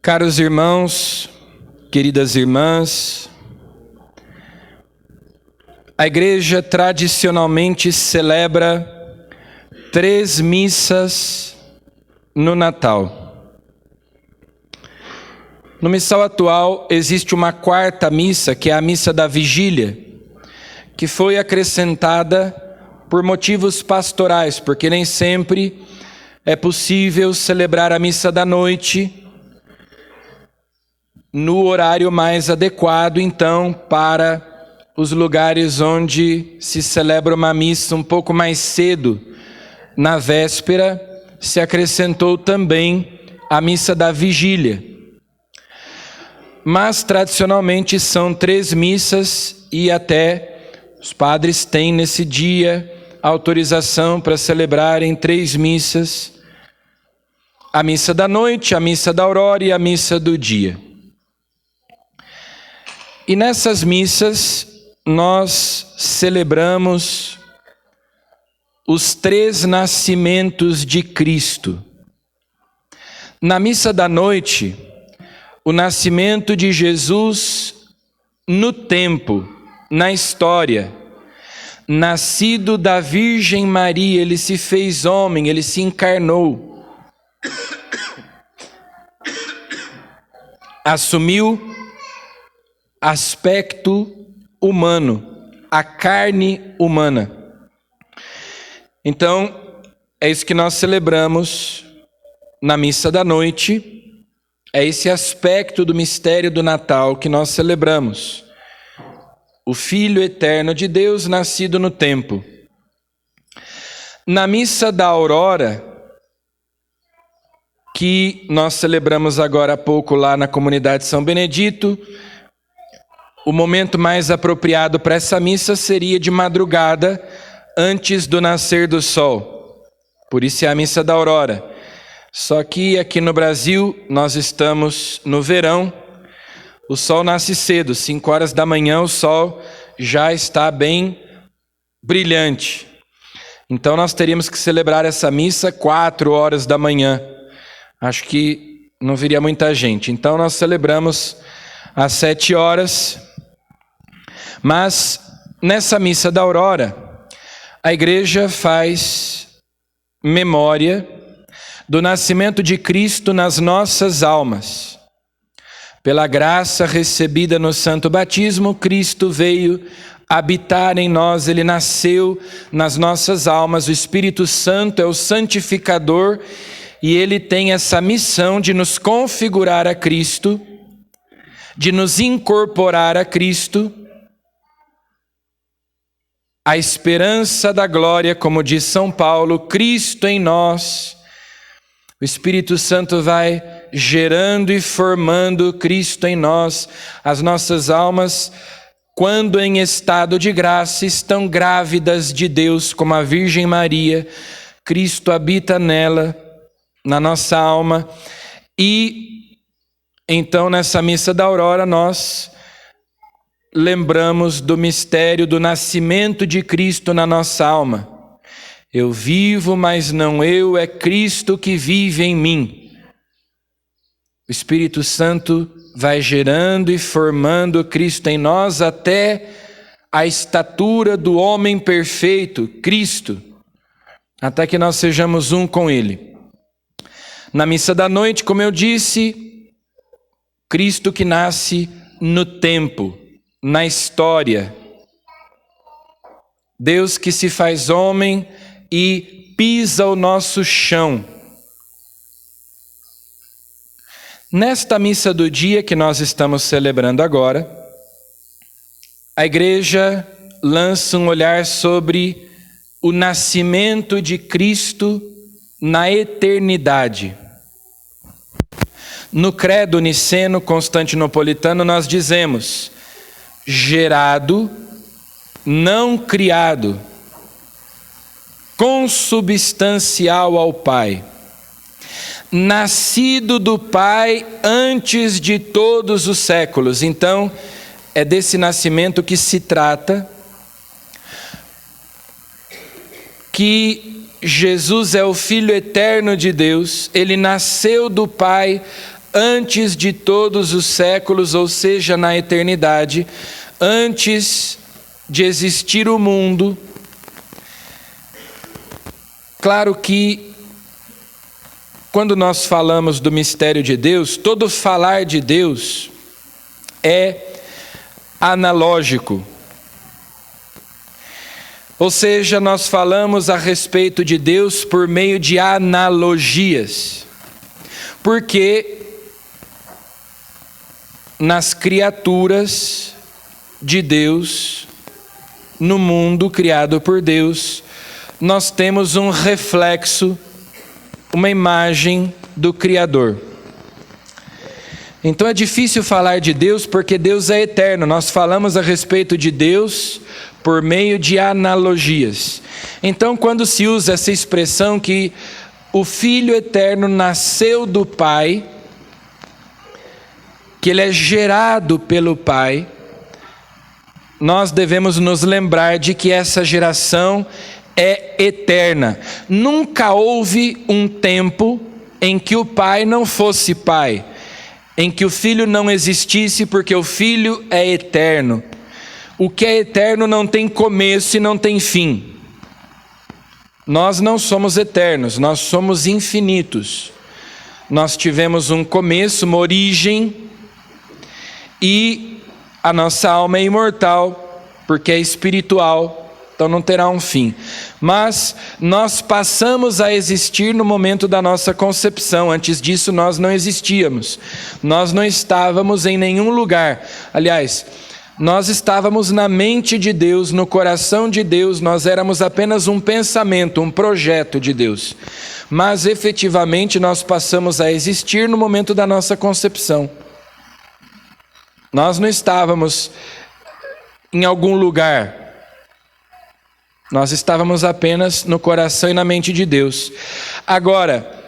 Caros irmãos, queridas irmãs, a igreja tradicionalmente celebra 3 missas no Natal. No missal atual existe uma 4ª missa, que é a missa da vigília, que foi acrescentada por motivos pastorais, porque nem sempre é possível celebrar a missa da noite no horário mais adequado, então, para os lugares onde se celebra uma missa um pouco mais cedo, na véspera, se acrescentou também a missa da vigília. Mas, tradicionalmente, são 3 missas e até os padres têm nesse dia autorização para celebrarem 3 missas: a missa da noite, a missa da aurora e a missa do dia. E nessas missas nós celebramos os 3 nascimentos de Cristo. Na missa da noite, o nascimento de Jesus no tempo, na história. Nascido da Virgem Maria, ele se fez homem, ele se encarnou. Assumiu aspecto humano, a carne humana. Então, é isso que nós celebramos na missa da noite, é esse aspecto do mistério do Natal que nós celebramos. O Filho eterno de Deus nascido no tempo. Na missa da aurora, que nós celebramos agora há pouco lá na comunidade São Benedito, o momento mais apropriado para essa missa seria de madrugada, antes do nascer do sol. Por isso é a missa da aurora. Só que aqui no Brasil, nós estamos no verão, o sol nasce cedo, 5 horas da manhã o sol já está bem brilhante. Então nós teríamos que celebrar essa missa 4 horas da manhã. Acho que não viria muita gente. Então nós celebramos às 7 horas. Mas nessa missa da aurora, a igreja faz memória do nascimento de Cristo nas nossas almas. Pela graça recebida no santo batismo, Cristo veio habitar em nós, ele nasceu nas nossas almas. O Espírito Santo é o santificador e ele tem essa missão de nos configurar a Cristo, de nos incorporar a Cristo. A esperança da glória, como diz São Paulo, Cristo em nós. O Espírito Santo vai gerando e formando Cristo em nós. As nossas almas, quando em estado de graça, estão grávidas de Deus, como a Virgem Maria. Cristo habita nela, na nossa alma. E então, nessa missa da aurora, nós lembramos do mistério do nascimento de Cristo na nossa alma. Eu vivo, mas não eu, é Cristo que vive em mim. O Espírito Santo vai gerando e formando Cristo em nós até a estatura do homem perfeito, Cristo, até que nós sejamos um com Ele. Na missa da noite, como eu disse, Cristo que nasce no tempo, na história. Deus que se faz homem e pisa o nosso chão. Nesta missa do dia que nós estamos celebrando agora, a igreja lança um olhar sobre o nascimento de Cristo na eternidade. No credo niceno constantinopolitano nós dizemos: gerado, não criado, consubstancial ao Pai, nascido do Pai antes de todos os séculos. Então, é desse nascimento que se trata, que Jesus é o Filho eterno de Deus, ele nasceu do Pai antes de todos os séculos, ou seja, na eternidade, antes de existir o mundo. Claro que quando nós falamos do mistério de Deus, todo falar de Deus é analógico. Ou seja, nós falamos a respeito de Deus por meio de analogias. Porque nas criaturas de Deus, no mundo criado por Deus, nós temos um reflexo, uma imagem do Criador. Então é difícil falar de Deus porque Deus é eterno. Nós falamos a respeito de Deus por meio de analogias. Então, quando se usa essa expressão que o Filho eterno nasceu do Pai, que ele é gerado pelo Pai, nós devemos nos lembrar de que essa geração é eterna. Nunca houve um tempo em que o Pai não fosse Pai, em que o Filho não existisse, porque o Filho é eterno. O que é eterno não tem começo e não tem fim. Nós não somos eternos, nós somos infinitos. Nós tivemos um começo, uma origem, e a nossa alma é imortal, porque é espiritual, então não terá um fim. Mas nós passamos a existir no momento da nossa concepção. Antes disso nós não existíamos. Nós não estávamos em nenhum lugar. Aliás, nós estávamos na mente de Deus, no coração de Deus, nós éramos apenas um pensamento, um projeto de Deus. Mas efetivamente nós passamos a existir no momento da nossa concepção. Nós não estávamos em algum lugar. Nós estávamos apenas no coração e na mente de Deus. Agora,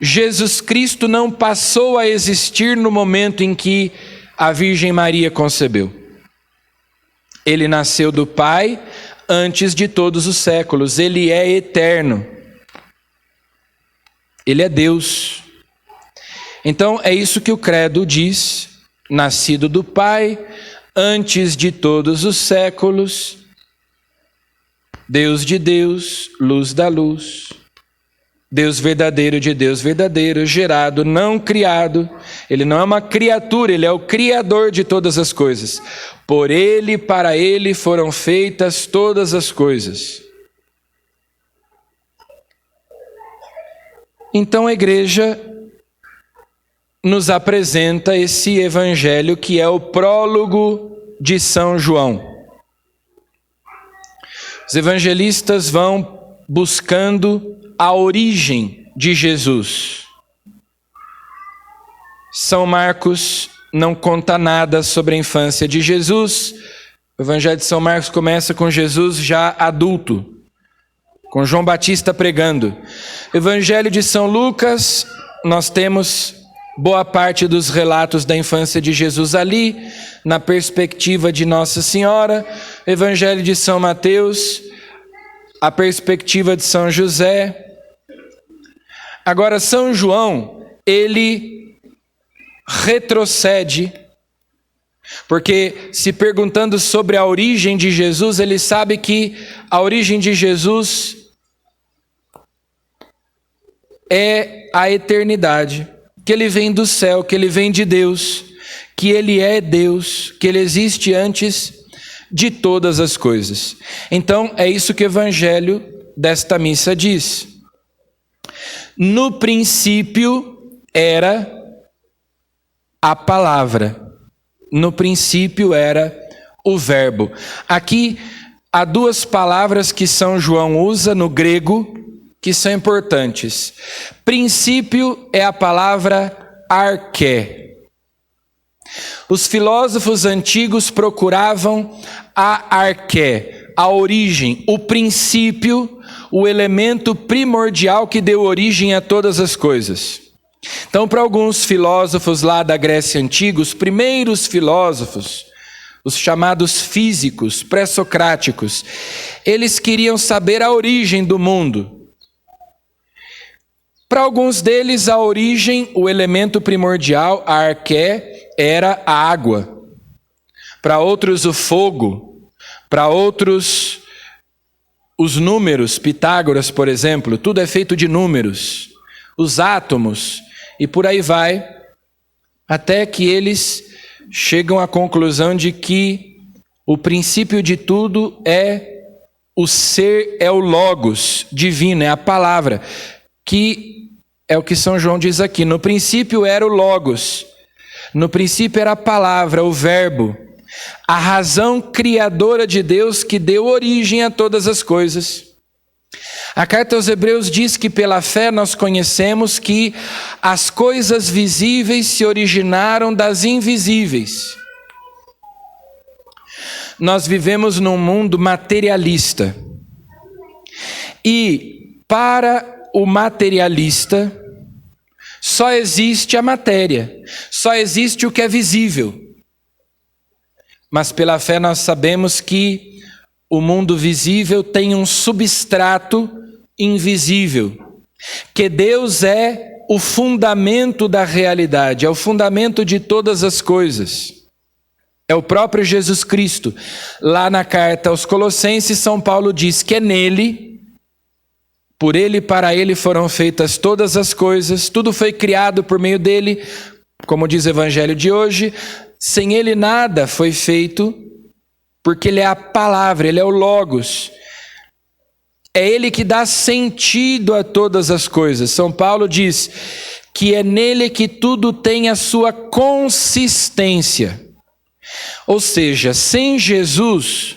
Jesus Cristo não passou a existir no momento em que a Virgem Maria concebeu. Ele nasceu do Pai antes de todos os séculos. Ele é eterno. Ele é Deus. Então é isso que o credo diz: nascido do Pai antes de todos os séculos, Deus de Deus, luz da luz, Deus verdadeiro de Deus verdadeiro, gerado, não criado. Ele não é uma criatura, ele é o Criador de todas as coisas. Por ele, para ele foram feitas todas as coisas. Então a igreja nos apresenta esse evangelho que é o prólogo de São João. Os evangelistas vão buscando a origem de Jesus. São Marcos não conta nada sobre a infância de Jesus. O evangelho de São Marcos começa com Jesus já adulto, com João Batista pregando. O evangelho de São Lucas, nós temos boa parte dos relatos da infância de Jesus ali, na perspectiva de Nossa Senhora. O evangelho de São Mateus, a perspectiva de São José. Agora, São João, ele retrocede, porque se perguntando sobre a origem de Jesus, ele sabe que a origem de Jesus é a eternidade, que ele vem do céu, que ele vem de Deus, que ele é Deus, que ele existe antes de todas as coisas. Então, é isso que o evangelho desta missa diz. No princípio era a palavra. No princípio era o verbo. Aqui há duas palavras que São João usa no grego que são importantes. Princípio é a palavra arché. Os filósofos antigos procuravam a arché, a origem, o princípio, o elemento primordial que deu origem a todas as coisas. Então, para alguns filósofos lá da Grécia Antiga, os primeiros filósofos, os chamados físicos, pré-socráticos, eles queriam saber a origem do mundo. Para alguns deles, a origem, o elemento primordial, a arqué, era a água. Para outros, o fogo. Para outros, os números, Pitágoras, por exemplo, tudo é feito de números. Os átomos, e por aí vai, até que eles chegam à conclusão de que o princípio de tudo é o ser, é o logos divino, é a palavra, que é o que São João diz aqui. No princípio era o logos, no princípio era a palavra, o verbo, a razão criadora de Deus que deu origem a todas as coisas. A carta aos Hebreus diz que pela fé nós conhecemos que as coisas visíveis se originaram das invisíveis. Nós vivemos num mundo materialista. E para o materialista, só existe a matéria, só existe o que é visível. Mas pela fé nós sabemos que o mundo visível tem um substrato invisível, que Deus é o fundamento da realidade, é o fundamento de todas as coisas. É o próprio Jesus Cristo. Lá na carta aos Colossenses, São Paulo diz que é nele, por ele e para ele foram feitas todas as coisas, tudo foi criado por meio dele, como diz o Evangelho de hoje, sem ele nada foi feito, porque ele é a palavra, ele é o Logos. É ele que dá sentido a todas as coisas. São Paulo diz que é nele que tudo tem a sua consistência. Ou seja, sem Jesus,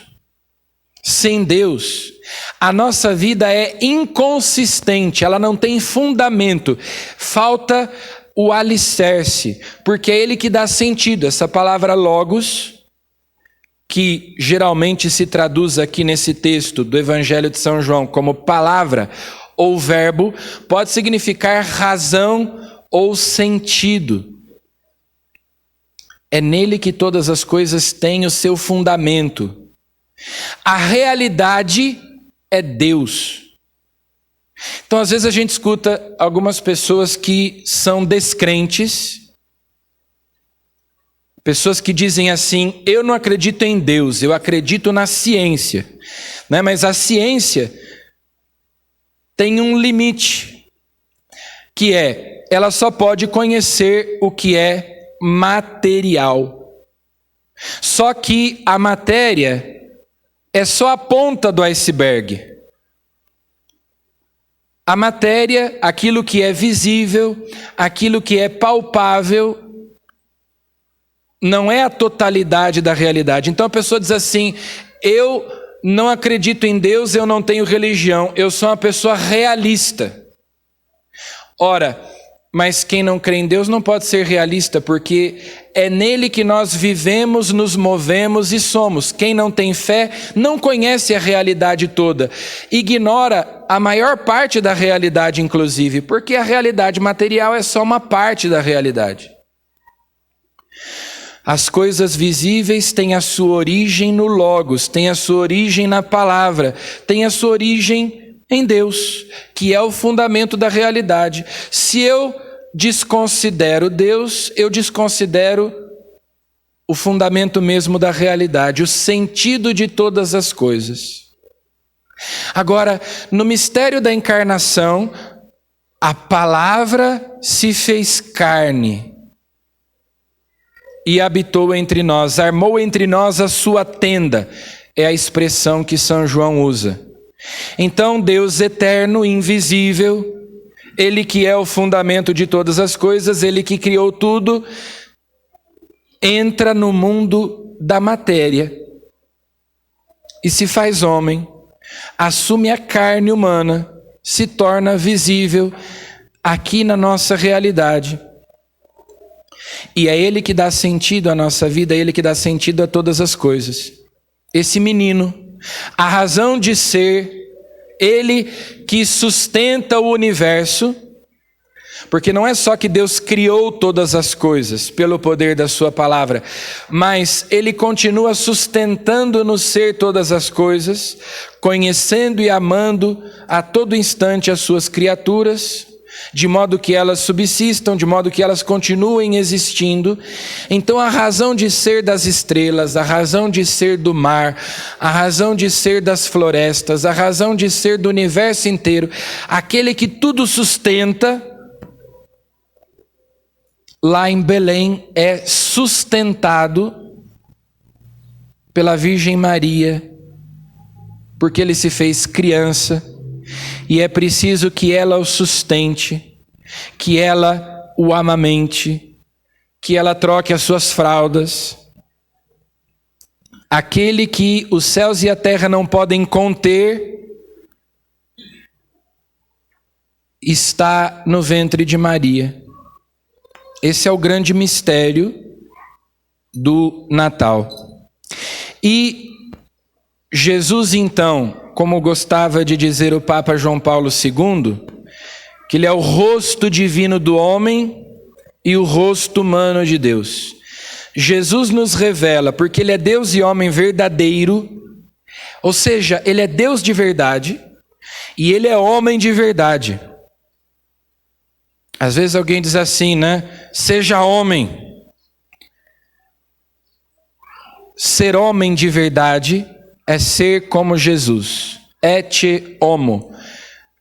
sem Deus, a nossa vida é inconsistente, ela não tem fundamento, falta o alicerce, porque é ele que dá sentido. Essa palavra logos, que geralmente se traduz aqui nesse texto do Evangelho de São João como palavra ou verbo, pode significar razão ou sentido. É nele que todas as coisas têm o seu fundamento. A realidade é Deus. Então, às vezes a gente escuta algumas pessoas que são descrentes, pessoas que dizem assim: eu não acredito em Deus, eu acredito na ciência. Né? Mas a ciência tem um limite, que é, ela só pode conhecer o que é material. Só que a matéria é só a ponta do iceberg. A matéria, aquilo que é visível, aquilo que é palpável, não é a totalidade da realidade. Então a pessoa diz assim: eu não acredito em Deus, eu não tenho religião, eu sou uma pessoa realista. Ora, mas quem não crê em Deus não pode ser realista, porque é nele que nós vivemos, nos movemos e somos. Quem não tem fé não conhece a realidade toda, ignora a maior parte da realidade, inclusive, porque a realidade material é só uma parte da realidade. As coisas visíveis têm a sua origem no Logos, têm a sua origem na palavra, têm a sua origem em Deus, que é o fundamento da realidade. Se eu desconsidero Deus, eu desconsidero o fundamento mesmo da realidade, o sentido de todas as coisas. Agora, no mistério da encarnação, a palavra se fez carne e habitou entre nós, armou entre nós a sua tenda, é a expressão que São João usa. Então Deus eterno, invisível, ele que é o fundamento de todas as coisas, ele que criou tudo, entra no mundo da matéria e se faz homem, assume a carne humana, se torna visível aqui na nossa realidade. E é ele que dá sentido à nossa vida, é ele que dá sentido a todas as coisas. Esse menino, a razão de ser, ele que sustenta o universo, porque não é só que Deus criou todas as coisas pelo poder da sua palavra, mas ele continua sustentando no ser todas as coisas, conhecendo e amando a todo instante as suas criaturas, de modo que elas subsistam, de modo que elas continuem existindo. Então a razão de ser das estrelas, a razão de ser do mar, a razão de ser das florestas, a razão de ser do universo inteiro, aquele que tudo sustenta, lá em Belém é sustentado pela Virgem Maria, porque ele se fez criança. E é preciso que ela o sustente, que ela o amamente, que ela troque as suas fraldas. Aquele que os céus e a terra não podem conter, está no ventre de Maria. Esse é o grande mistério do Natal. E Jesus, então, como gostava de dizer o Papa João Paulo II, que ele é o rosto divino do homem e o rosto humano de Deus. Jesus nos revela, porque ele é Deus e homem verdadeiro, ou seja, ele é Deus de verdade e ele é homem de verdade. Às vezes alguém diz assim, né? Seja homem. Ser homem de verdade é ser como Jesus. Et homo.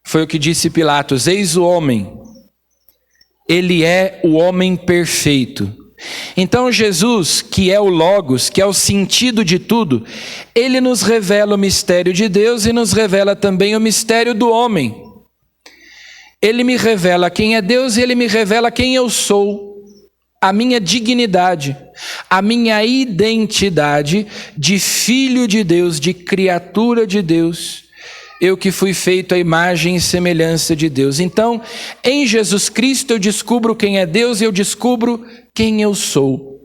Foi o que disse Pilatos. Eis o homem. Ele é o homem perfeito. Então Jesus, que é o Logos, que é o sentido de tudo, ele nos revela o mistério de Deus e nos revela também o mistério do homem. Ele me revela quem é Deus e ele me revela quem eu sou. A minha dignidade, a minha identidade de filho de Deus, de criatura de Deus, eu que fui feito à imagem e semelhança de Deus. Então, em Jesus Cristo eu descubro quem é Deus e eu descubro quem eu sou.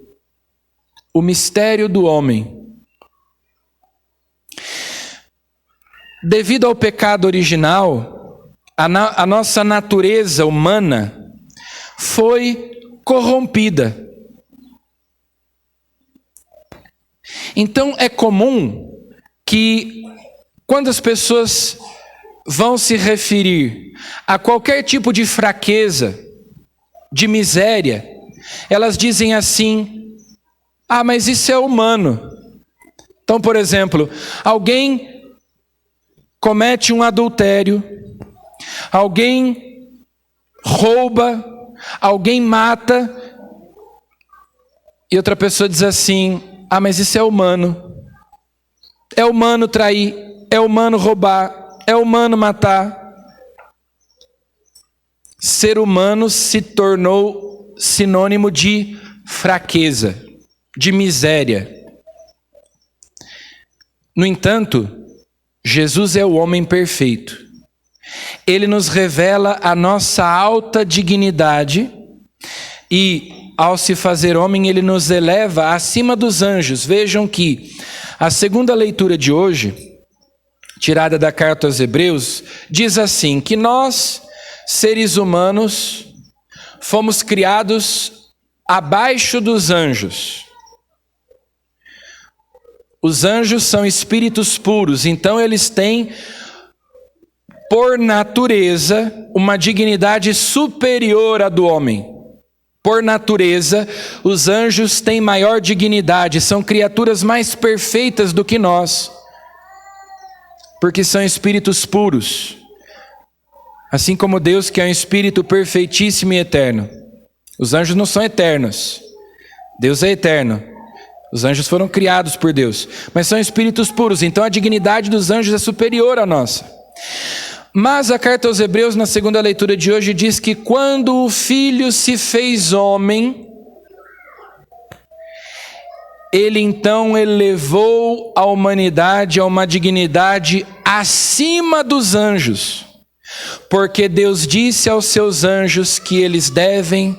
O mistério do homem. Devido ao pecado original, a nossa natureza humana foi corrompida. Então é comum que quando as pessoas vão se referir a qualquer tipo de fraqueza, de miséria, elas dizem assim: ah, mas isso é humano. Então, por exemplo, alguém comete um adultério, alguém rouba, alguém mata, e outra pessoa diz assim: ah, mas isso é humano. É humano trair, é humano roubar, é humano matar. Ser humano se tornou sinônimo de fraqueza, de miséria. No entanto, Jesus é o homem perfeito. Ele nos revela a nossa alta dignidade e, ao se fazer homem, ele nos eleva acima dos anjos. Vejam que a segunda leitura de hoje, tirada da carta aos Hebreus, diz assim, que nós, seres humanos, fomos criados abaixo dos anjos. Os anjos são espíritos puros, então eles têm, por natureza, uma dignidade superior à do homem. Por natureza, os anjos têm maior dignidade, são criaturas mais perfeitas do que nós, porque são espíritos puros. Assim como Deus, que é um espírito perfeitíssimo e eterno. Os anjos não são eternos. Deus é eterno. Os anjos foram criados por Deus, mas são espíritos puros, então a dignidade dos anjos é superior à nossa. Mas a carta aos Hebreus, na segunda leitura de hoje, diz que quando o Filho se fez homem, ele então elevou a humanidade a uma dignidade acima dos anjos, porque Deus disse aos seus anjos que eles devem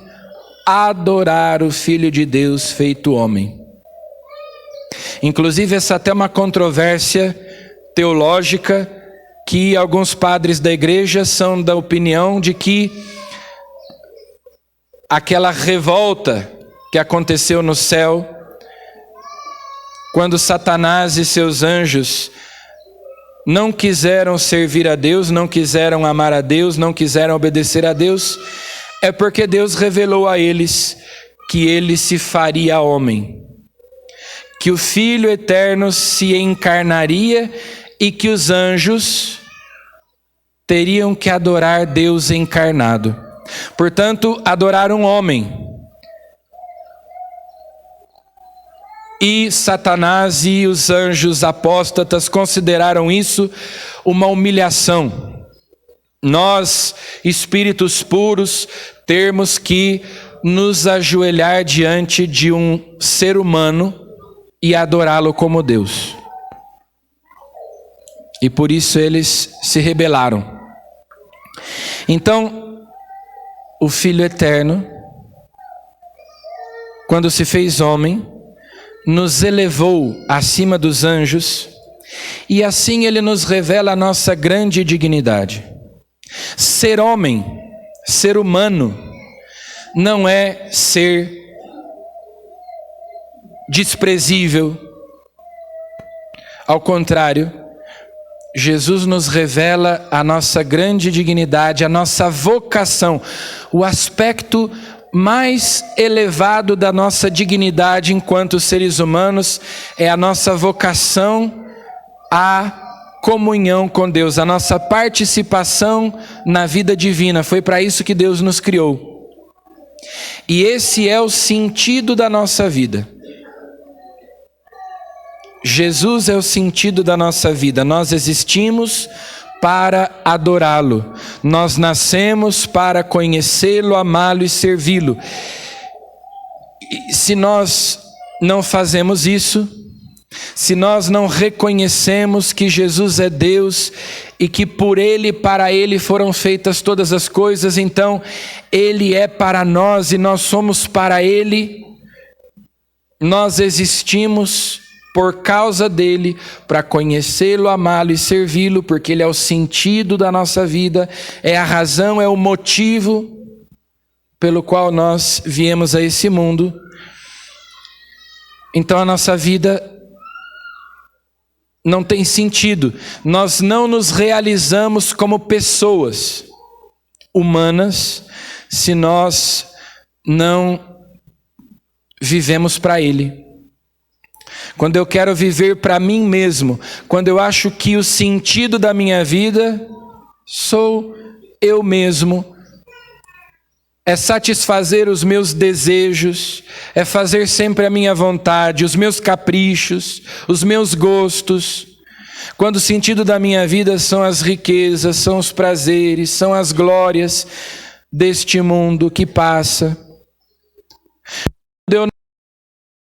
adorar o Filho de Deus feito homem. Inclusive, essa é até uma controvérsia teológica, que alguns padres da igreja são da opinião de que aquela revolta que aconteceu no céu, quando Satanás e seus anjos não quiseram servir a Deus, não quiseram amar a Deus, não quiseram obedecer a Deus, é porque Deus revelou a eles que ele se faria homem, que o Filho eterno se encarnaria e que os anjos teriam que adorar Deus encarnado. Portanto, adorar um homem. E Satanás e os anjos apóstatas consideraram isso uma humilhação. Nós, espíritos puros, termos que nos ajoelhar diante de um ser humano e adorá-lo como Deus. E por isso eles se rebelaram. Então, o Filho eterno, quando se fez homem, nos elevou acima dos anjos, e assim ele nos revela a nossa grande dignidade. Ser homem, ser humano, não é ser desprezível. Ao contrário, Jesus nos revela a nossa grande dignidade, a nossa vocação, o aspecto mais elevado da nossa dignidade enquanto seres humanos é a nossa vocação à comunhão com Deus, a nossa participação na vida divina. Foi para isso que Deus nos criou. E esse é o sentido da nossa vida. Jesus é o sentido da nossa vida. Nós existimos para adorá-lo. Nós nascemos para conhecê-lo, amá-lo e servi-lo. E se nós não fazemos isso, se nós não reconhecemos que Jesus é Deus e que por Ele e para Ele foram feitas todas as coisas, então Ele é para nós e nós somos para Ele, nós existimos por causa dele, para conhecê-lo, amá-lo e servi-lo, porque ele é o sentido da nossa vida, é a razão, é o motivo pelo qual nós viemos a esse mundo. Então a nossa vida não tem sentido. Nós não nos realizamos como pessoas humanas se nós não vivemos para ele. Quando eu quero viver para mim mesmo, quando eu acho que o sentido da minha vida sou eu mesmo, é satisfazer os meus desejos, é fazer sempre a minha vontade, os meus caprichos, os meus gostos. Quando o sentido da minha vida são as riquezas, são os prazeres, são as glórias deste mundo que passa.